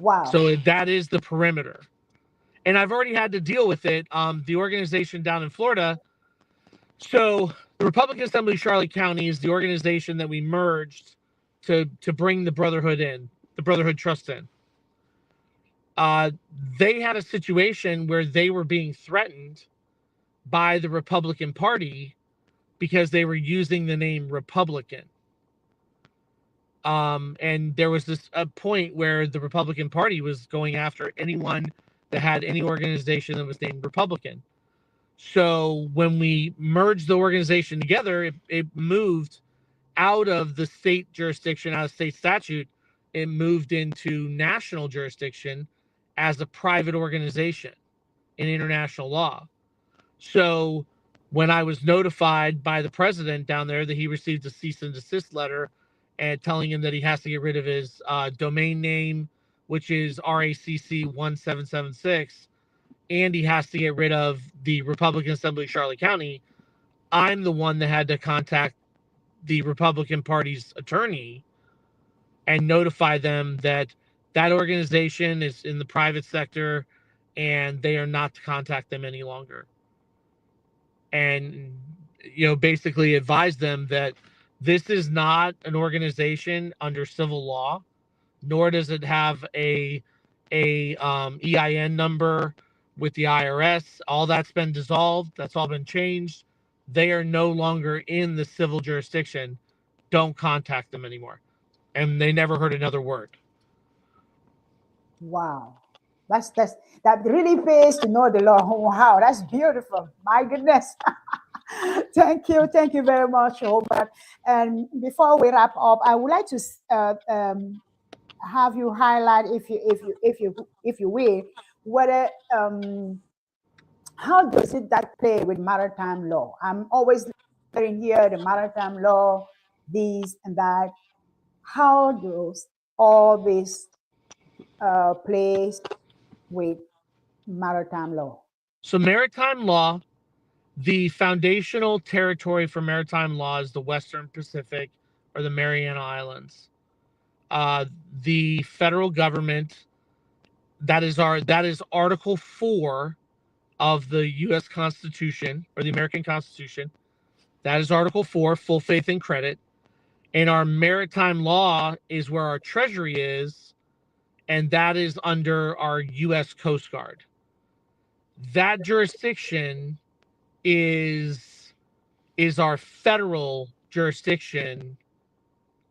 Wow. So that is the perimeter. And I've already had to deal with it. The organization down in Florida. So the Republican Assembly of Charlotte County is the organization that we merged to bring the Brotherhood in, the Brotherhood Trust in. They had a situation where they were being threatened by the Republican Party because they were using the name Republican. And there was a point where the Republican Party was going after anyone that had any organization that was named Republican. So when we merged the organization together, it moved out of the state jurisdiction, out of state statute. It moved into national jurisdiction as a private organization in international law. So when I was notified by the president down there that he received a cease and desist letter and telling him that he has to get rid of his domain name, which is RACC 1776, and he has to get rid of the Republican Assembly of Charlotte County, I'm the one that had to contact the Republican Party's attorney and notify them that that organization is in the private sector and they are not to contact them any longer. And, basically advise them that this is not an organization under civil law, nor does it have a EIN number with the IRS. All that's been dissolved. That's all been changed. They are no longer in the civil jurisdiction. Don't contact them anymore. And they never heard another word. Wow. That really pays to know the law. Wow, that's beautiful. My goodness. Thank you very much, Robert. And before we wrap up, I would like to have you highlight, if you will, whether how does that play with maritime law? I'm always hearing here the maritime law, this and that. How does all this plays with maritime law? So maritime law, the foundational territory for maritime law is the Western Pacific or the Mariana Islands. The federal government, that is Article 4 of the U.S. Constitution or the American Constitution. That is Article 4, full faith and credit. And our maritime law is where our treasury is, and that is under our U.S. Coast Guard. That jurisdiction is our federal jurisdiction.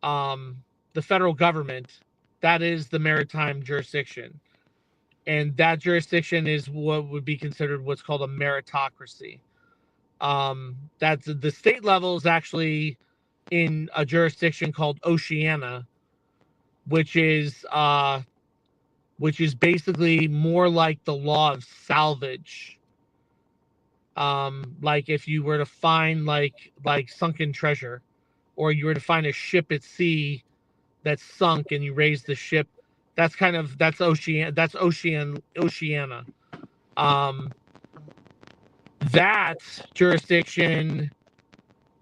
The federal government, that is the maritime jurisdiction. And that jurisdiction is what would be considered what's called a meritocracy. That's the state level is actually in a jurisdiction called Oceania, which is basically more like the law of salvage. Like if you were to find like sunken treasure, or you were to find a ship at sea that's sunk and you raise the ship, that's Oceania. That jurisdiction,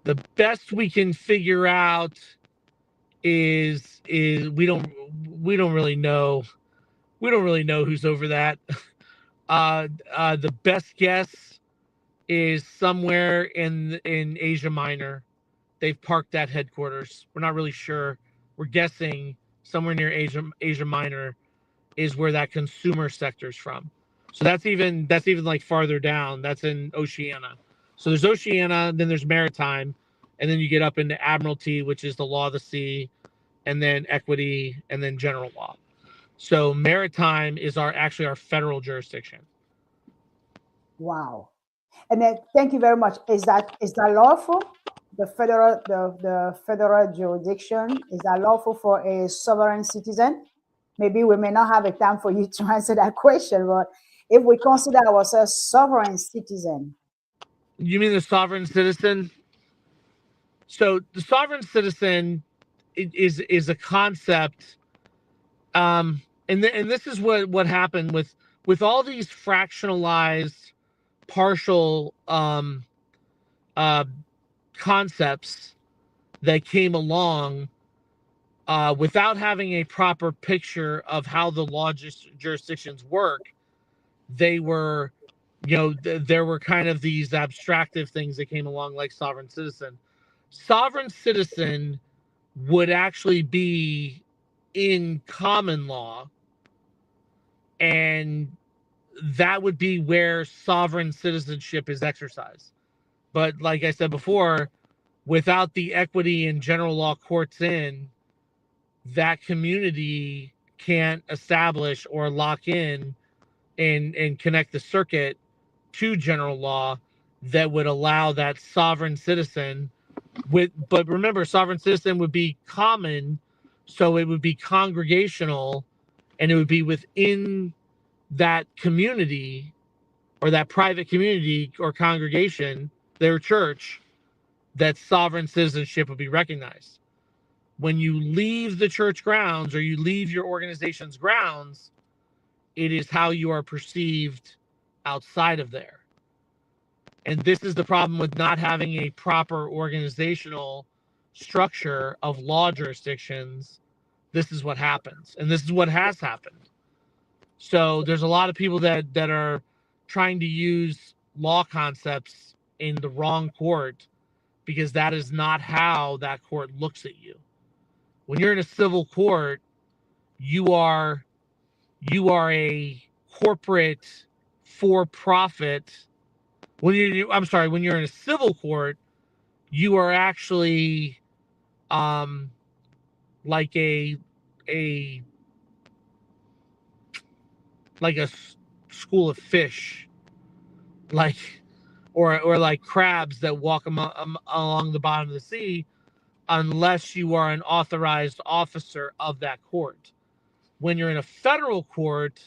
the best we can figure out is we don't really know who's over that. The best guess is somewhere in Asia Minor. They've parked that headquarters. We're not really sure. We're guessing somewhere near Asia Minor is where that consumer sector's from. So that's even like farther down. That's in Oceania. So there's Oceania, then there's maritime, and then you get up into admiralty, which is the law of the sea, and then equity, and then general law. So maritime is actually our federal jurisdiction. Wow. And then thank you very much. Is that lawful? The federal jurisdiction, is that lawful for a sovereign citizen? Maybe we may not have a time for you to answer that question, but if we consider ourselves sovereign citizen. You mean the sovereign citizen? So the sovereign citizen is a concept, and this is what happened with all these fractionalized, partial concepts that came along without having a proper picture of how the law jurisdictions work. They were, there were kind of these abstractive things that came along, like sovereign citizen. Sovereign citizen would actually be in common law, and that would be where sovereign citizenship is exercised. But like I said before, without the equity and general law courts in, that community can't establish or lock in and connect the circuit to general law that would allow that sovereign citizen but remember, sovereign citizen would be common, so it would be congregational, and it would be within that community or that private community or congregation, their church, that sovereign citizenship would be recognized. When you leave the church grounds or you leave your organization's grounds, it is how you are perceived outside of there. And this is the problem with not having a proper organizational structure of law jurisdictions. This is what happens. And this is what has happened. So there's a lot of people that are trying to use law concepts in the wrong court because that is not how that court looks at you. When you're in a civil court, you are a corporate for-profit. When you're in a civil court, you are actually like a school of fish, or like crabs that walk along the bottom of the sea, unless you are an authorized officer of that court. When you're in a federal court,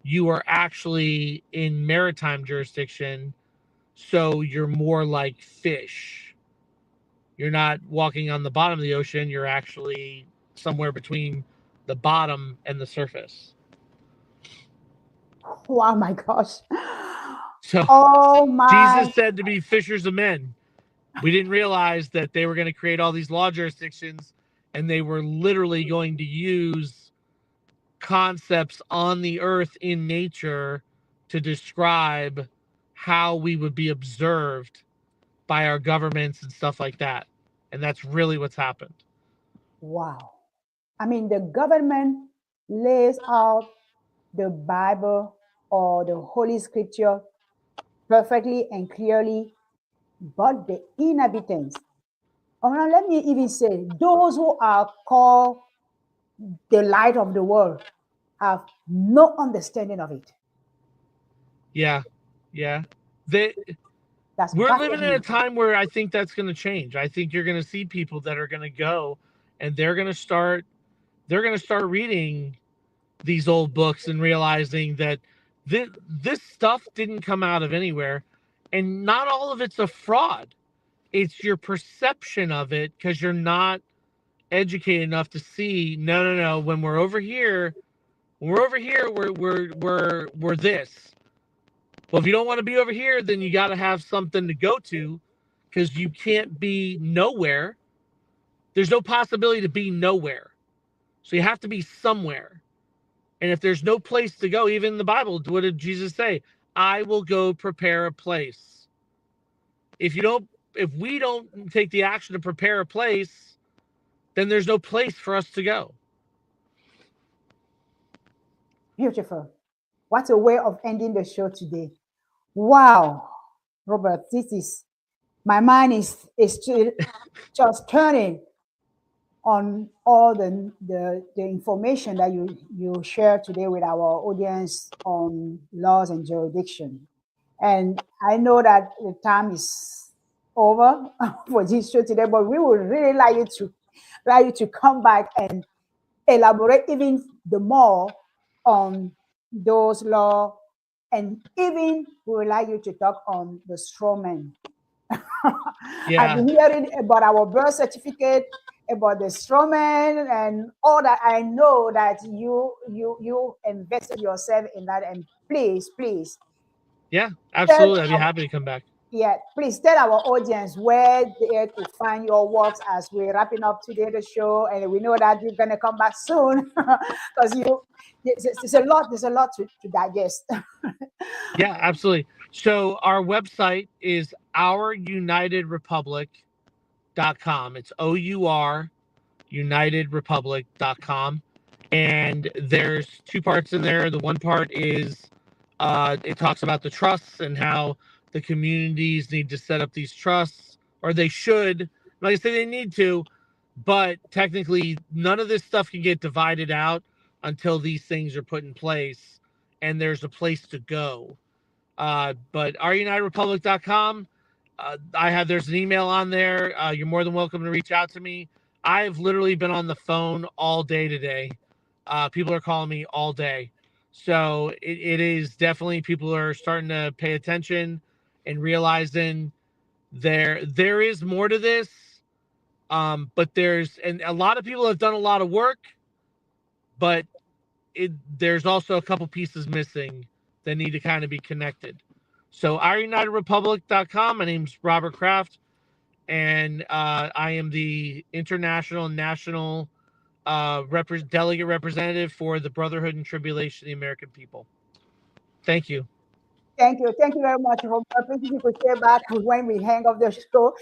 you are actually in maritime jurisdiction, so you're more like fish. You're not walking on the bottom of the ocean, you're actually somewhere between the bottom and the surface. Wow, my gosh. So oh my. Jesus said to be fishers of men. We didn't realize that they were going to create all these law jurisdictions, and they were literally going to use concepts on the earth in nature to describe how we would be observed by our governments and stuff like that. And that's really what's happened. Wow. I mean, the government lays out the Bible or the Holy Scripture perfectly and clearly, but the inhabitants, or now let me even say, those who are called the light of the world, have no understanding of it. Yeah. We're living in a time where I think that's going to change. I think you're going to see people that are going to go and they're going to start reading these old books and realizing that this stuff didn't come out of anywhere, and not all of it's a fraud. It's your perception of it because you're not educated enough to see no. When we're over here, we're this. Well, if you don't want to be over here, then you got to have something to go to, because you can't be nowhere. There's no possibility to be nowhere. So you have to be somewhere. And if there's no place to go, even in the Bible, what did Jesus say? I will go prepare a place. If we don't take the action to prepare a place, then there's no place for us to go. Beautiful. What a way of ending the show today. Wow, Robert, my mind is just turning on all the information that you share today with our audience on laws and jurisdiction. And I know that the time is over for this show today, but we would really like you to come back and elaborate even the more on those laws. And even we would like you to talk on the strawman. Yeah. I've been hearing about our birth certificate, about the strawman, and all that. I know that you invested yourself in that. And please. Yeah, absolutely. I'd be happy to come back. Yeah, please tell our audience where they to find your works as we're wrapping up today the show, and we know that you're gonna come back soon because there's a lot to digest. Yeah, absolutely. So our website is ourunitedrepublic.com. It's OUR unitedrepublic.com, and there's two parts in there. The one part is it talks about the trusts and how the communities need to set up these trusts, or they should. Like I say, they need to, but technically none of this stuff can get divided out until these things are put in place. and there's a place to go. But ourunitedrepublic.com, there's an email on there. You're more than welcome to reach out to me. I've literally been on the phone all day today. People are calling me all day. So it is definitely, people are starting to pay attention and realizing there is more to this. But and a lot of people have done a lot of work, but there's also a couple pieces missing that need to kind of be connected. So ourunitedrepublic.com. My name's Robert Kraft, and I am the international and national delegate representative for the Brotherhood and Tribulation of the American People. Thank you. Thank you very much, Robert. Please, you could stay back when we hang up the show.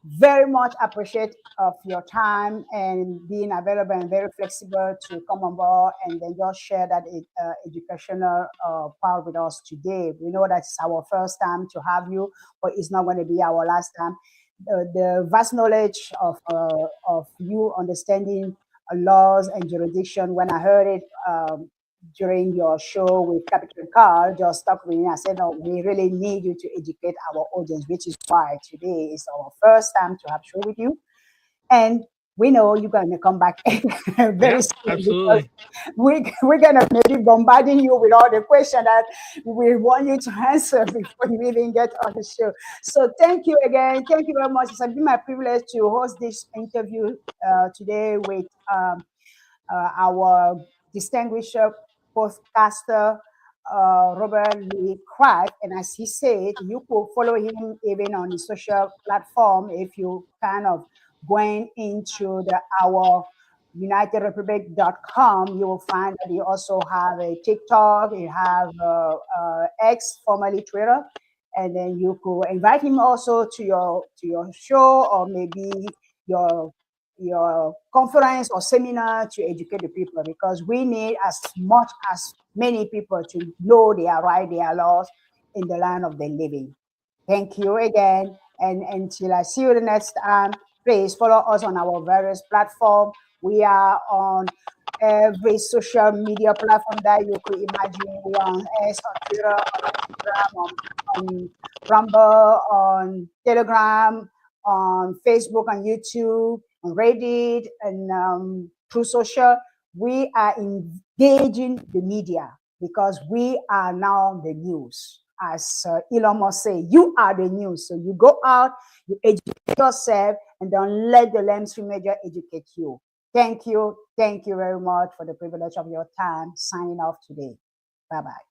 Very much appreciate of your time and being available and very flexible to come on board and then just share that educational part with us today. We know that's our first time to have you, but it's not going to be our last time. The vast knowledge of you understanding laws and jurisdiction, when I heard it during your show with Captain Carl, just stuck with me. I said, no, we really need you to educate our audience, which is why today is our first time to have show with you. And we know you're going to come back very soon. Absolutely. We're going to maybe bombarding you with all the questions that we want you to answer before you even get on the show. So thank you again. Thank you very much. It's been my privilege to host this interview today with our distinguished podcaster, Robert Lee Kraft. And as he said, you could follow him even on the social platform if you kind of going into our UnitedRepublic.com. You will find that you also have a TikTok, you have X, formerly Twitter, and then you could invite him also to your show or maybe your conference or seminar to educate the people, because we need as many people to know their right, their laws in the land of the living. Thank you again. And until I see you the next time, please follow us on our various platforms. We are on every social media platform that you could imagine. We are on X, on Twitter, on Instagram, on Rumble, on Telegram, on Facebook, on YouTube, on Reddit, and through social. We are engaging the media because we are now the news. As Elon Musk say, you are the news. So you go out, you educate yourself, and don't let the mainstream media educate you. Thank you. Thank you very much for the privilege of your time. Signing off today. Bye-bye.